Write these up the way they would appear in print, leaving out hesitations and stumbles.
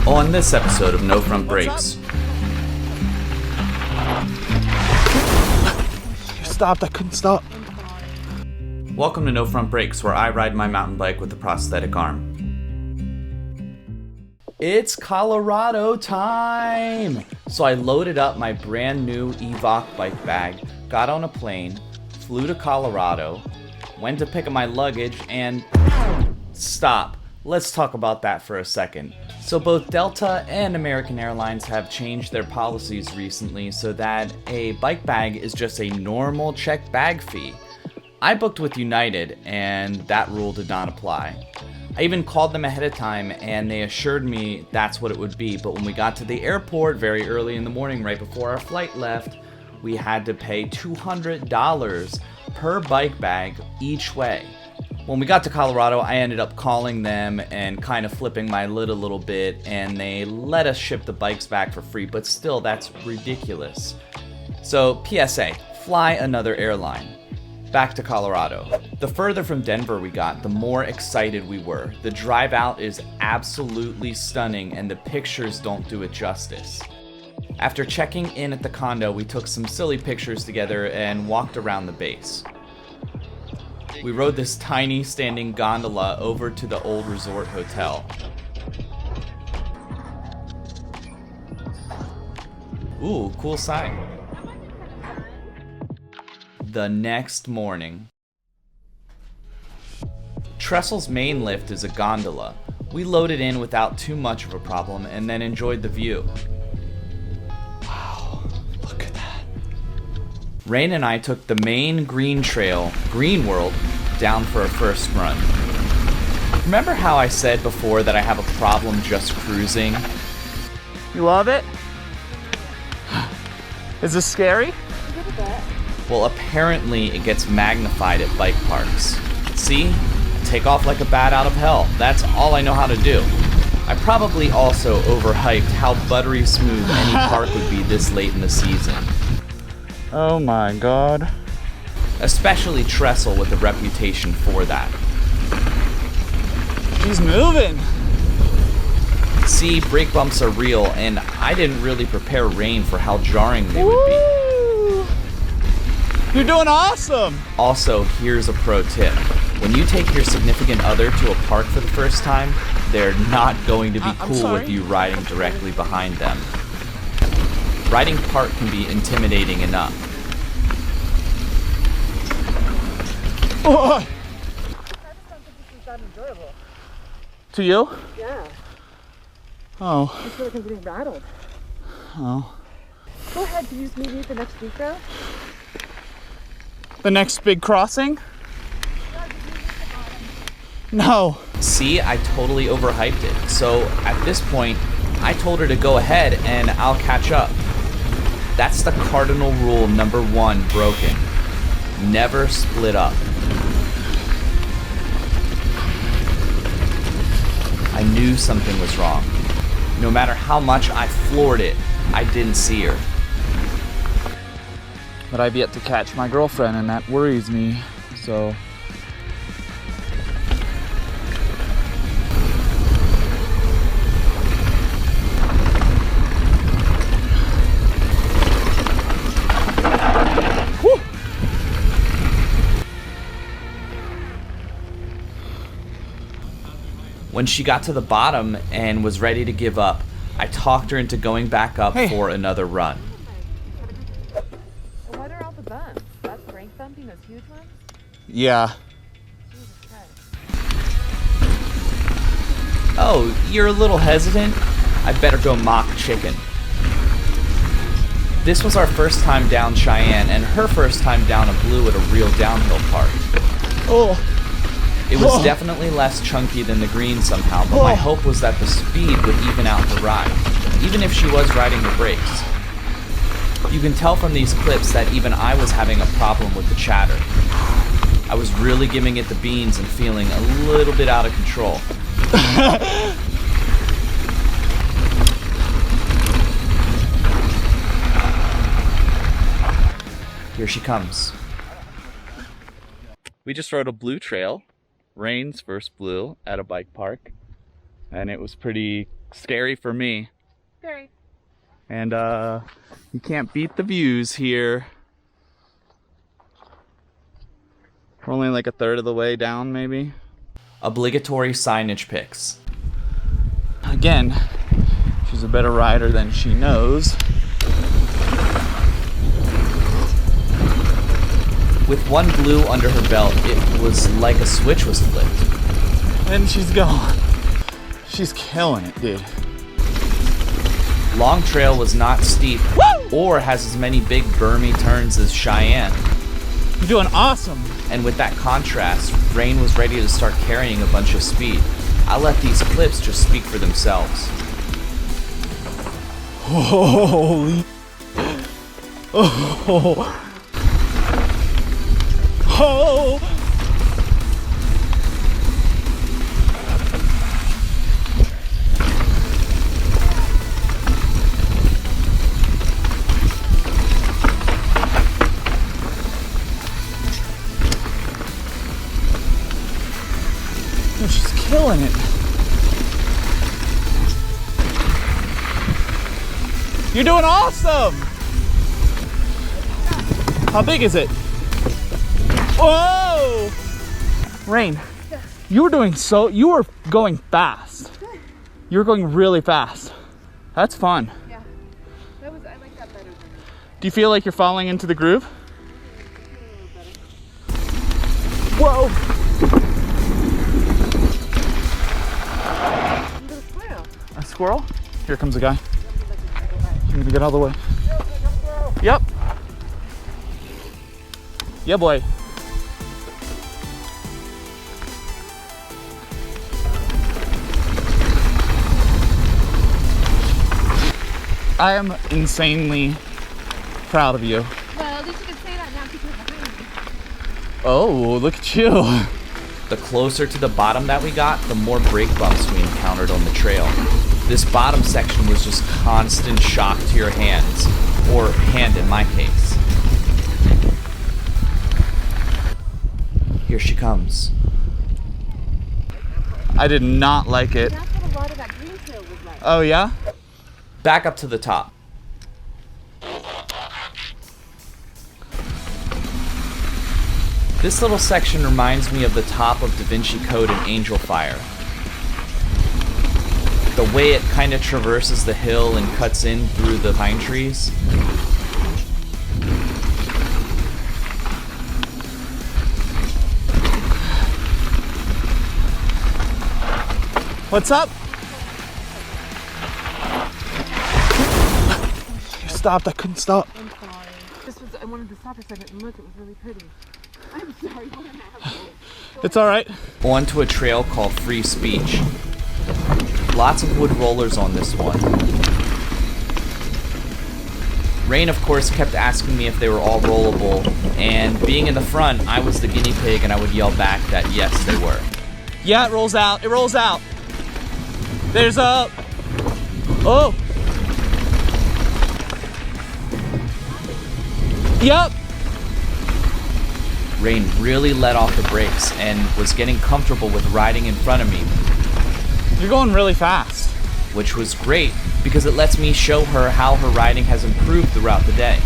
On this episode of No Front Brakes. You stopped, I couldn't stop. Welcome to No Front Brakes, where I ride my mountain bike with a prosthetic arm. It's Colorado time! So I loaded up my brand new Evoc bike bag, got on a plane, flew to Colorado, went to pick up my luggage, and... Stop. Let's talk about that for a second. So both Delta and American Airlines have changed their policies recently so that a bike bag is just a normal checked bag fee. I booked with United and that rule did not apply. I even called them ahead of time and they assured me that's what it would be, but when we got to the airport very early in the morning right before our flight left, we had to pay $200 per bike bag each way. When we got to Colorado, I ended up calling them and kind of flipping my lid a little bit, and they let us ship the bikes back for free, but still, that's ridiculous. So, PSA, fly another airline. Back to Colorado. The further from Denver we got, the more excited we were. The drive out is absolutely stunning, and the pictures don't do it justice. After checking in at the condo, we took some silly pictures together and walked around the base. We rode this tiny standing gondola over to the old resort hotel. Ooh, cool sign. The next morning. Trestle's main lift is a gondola. We loaded in without too much of a problem and then enjoyed the view. Wow, look at that. Rain and I took the main green trail, Green World, down for a first run. Remember how I said before that I have a problem just cruising? You love it? Is this scary? A little bit. Well, apparently it gets magnified at bike parks. See? Take off like a bat out of hell. That's all I know how to do. I probably also overhyped how buttery smooth any park would be this late in the season. Oh my god. Especially Trestle with a reputation for that. She's moving. See, brake bumps are real, and I didn't really prepare Rain for how jarring they would be. Woo! You're doing awesome! Also, here's a pro tip. When you take your significant other to a park for the first time, they're not going to be cool with you riding directly behind them. Riding park can be intimidating enough. Oh. I just don't think this is that enjoyable. To you? Yeah. Oh. I feel like I'm getting rattled. Oh. Go ahead, can you just meet me at the next week though? The next big crossing? No. See, I totally overhyped it. So at this point, I told her to go ahead and I'll catch up. That's the cardinal rule number 1 broken. Never split up. I knew something was wrong. No matter how much I floored it, I didn't see her. But I've yet to catch my girlfriend and that worries me, so... When she got to the bottom and was ready to give up, I talked her into going back up for another run. What are all the bumps? That's rank bumping, those huge ones? Yeah. Jesus Christ. Oh, you're a little hesitant? I better go mock chicken. This was our first time down Cheyenne and her first time down a blue at a real downhill park. Oh. It was definitely less chunky than the green somehow, but my hope was that the speed would even out the ride, even if she was riding the brakes. You can tell from these clips that even I was having a problem with the chatter. I was really giving it the beans and feeling a little bit out of control. Here she comes. We just rode a blue trail, Rain's first blue, at a bike park, and it was pretty Scary for me. Very. And you can't beat the views here. We're only like a third of the way down, maybe. Obligatory signage pics. Again, she's a better rider than she knows. With one blue under her belt, it was like a switch was flipped. And she's gone. She's killing it, dude. Long Trail was not steep or has as many big bermy turns as Cheyenne. You're doing awesome. And with that contrast, Rain was ready to start carrying a bunch of speed. I let these clips just speak for themselves. Holy. Oh. Oh. Oh, she's killing it. You're doing awesome. How big is it? Whoa! Rain, you were going fast. You were going really fast. That's fun. Yeah. I like that better. Do you feel like you're falling into the groove? A little better. Whoa! Into the squirrel. A squirrel? Here comes a guy. I'm gonna get out of the way. Yep. Yeah, boy. I am insanely proud of you. Well, at least you can say that now because you're behind me. Oh, look at you. The closer to the bottom that we got, the more brake bumps we encountered on the trail. This bottom section was just constant shock to your hands, or hand in my case. Here she comes. I did not like it. That's what a lot of that green trail was like. Oh, yeah? Back up to the top. This little section reminds me of the top of Da Vinci Code and Angel Fire. The way it kind of traverses the hill and cuts in through the pine trees. What's up? You stopped. I couldn't stop. I'm sorry. I wanted to stop for a second and look. It was really pretty. I'm sorry. What am I? It's all right. Onto a trail called Free Speech. Lots of wood rollers on this one. Rain, of course, kept asking me if they were all rollable, and being in the front, I was the guinea pig and I would yell back that yes, they were. Yeah, it rolls out. It rolls out. There's a... Oh. Yep. Rain really let off the brakes and was getting comfortable with riding in front of me, You're going really fast. which was great because it lets me show her how her riding has improved throughout the day.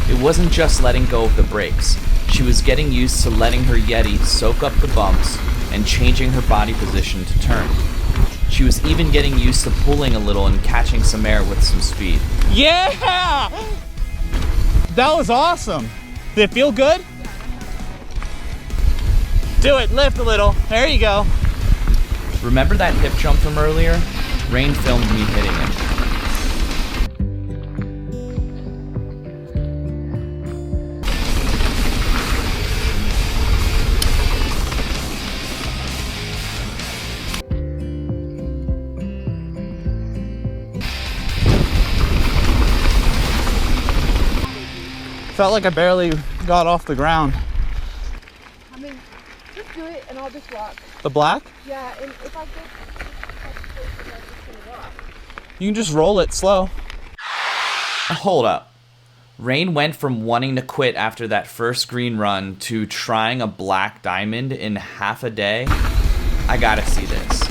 It wasn't just letting go of the brakes. She was getting used to letting her Yeti soak up the bumps and changing her body position to turn. She was even getting used to pulling a little and catching some air with some speed. Yeah! That was awesome. Did it feel good? Do it. Lift a little. There you go. Remember that hip jump from earlier? Rain filmed me hitting it. Felt like I barely got off the ground. I mean, just do it and I'll just walk. The black? Yeah, and if I get I'm just gonna walk. You can just roll it slow. Hold up. Rain went from wanting to quit after that first green run to trying a black diamond in half a day. I gotta see this.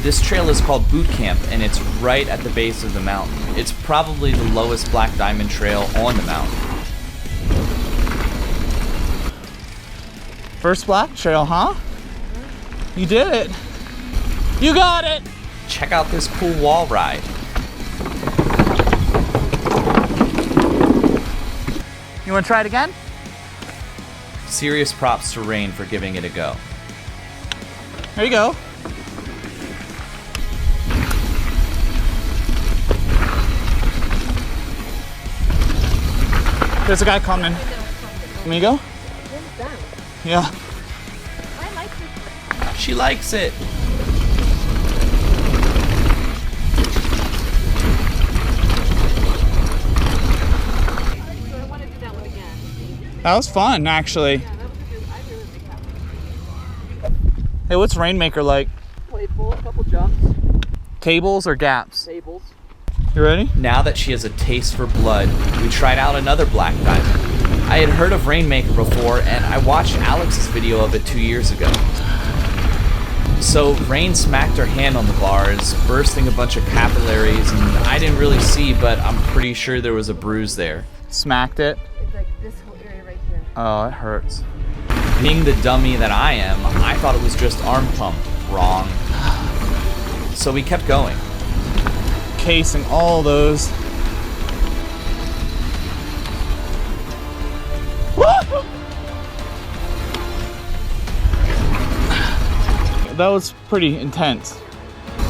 This trail is called Boot Camp, and it's right at the base of the mountain. It's probably the lowest black diamond trail on the mountain. First black trail, huh? You did it. You got it. Check out this cool wall ride. You want to try it again? Serious props to Rain for giving it a go. There you go. There's a guy coming. Let me go? Yeah. I like this. She likes it. So I want to do that one again. That was fun, actually. Yeah, that was a good. I really like that one. Hey, what's Rainmaker like? Playful, a couple jumps, Tables or gaps? tables. You ready? Now that she has a taste for blood, we tried out another black diamond. I had heard of Rainmaker before, and I watched Alex's video of it 2 years ago. So Rain smacked her hand on the bars, bursting a bunch of capillaries, and I didn't really see, but I'm pretty sure there was a bruise there. Smacked it. It's like this whole area right here. Oh, it hurts. Being the dummy that I am, I thought it was just arm pump. Wrong. So we kept going. Casing all those. That was pretty intense.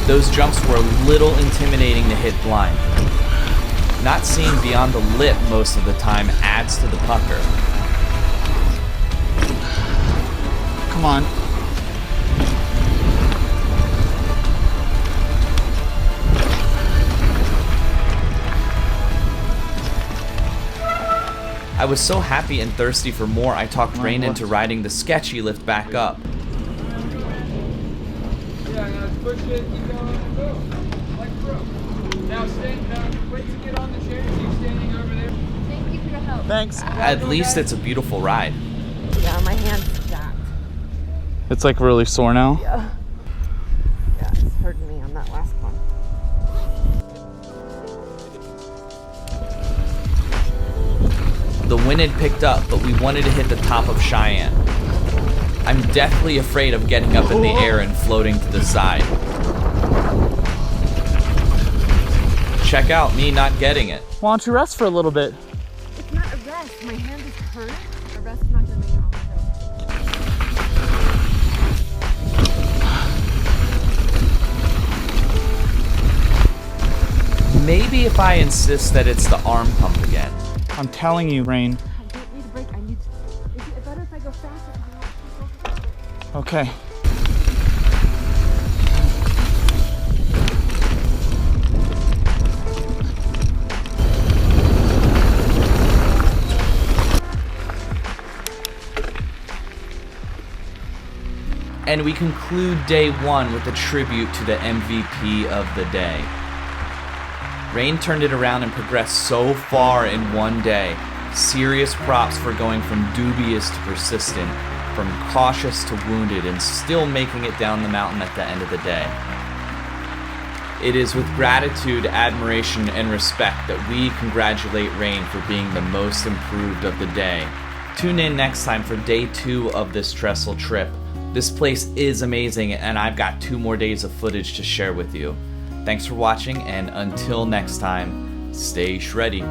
Those jumps were a little intimidating to hit blind. Not seeing beyond the lip most of the time adds to the pucker. Come on. I was so happy and thirsty for more, I talked Rain what? into riding the sketchy lift back up. Yeah, now push it, keep going, and go. Like pro. Now wait to get on the chair, keep standing over there. Thank you for your help. Thanks. At least it's a beautiful ride. Yeah, my hand's jacked. It's like really sore now. Yeah. Yeah, it's hurting me on that last one. The wind had picked up, but we wanted to hit the top of Cheyenne. I'm deathly afraid of getting up in the air and floating to the side. Check out me not getting it. Why don't you rest for a little bit? It's not a rest. My hand is hurt. A rest is not going to make it all right. Maybe if I insist that it's the arm pump again. I'm telling you, Rain. I don't need a break. I need to. Is it better if I go faster? Okay. And we conclude day one with a tribute to the MVP of the day. Rain turned it around and progressed so far in one day. Serious props for going from dubious to persistent, from cautious to wounded, and still making it down the mountain at the end of the day. It is with gratitude, admiration, and respect that we congratulate Rain for being the most improved of the day. Tune in next time for day 2 of this trestle trip. This place is amazing, and I've got 2 more days of footage to share with you. Thanks for watching, and until next time, stay shreddy.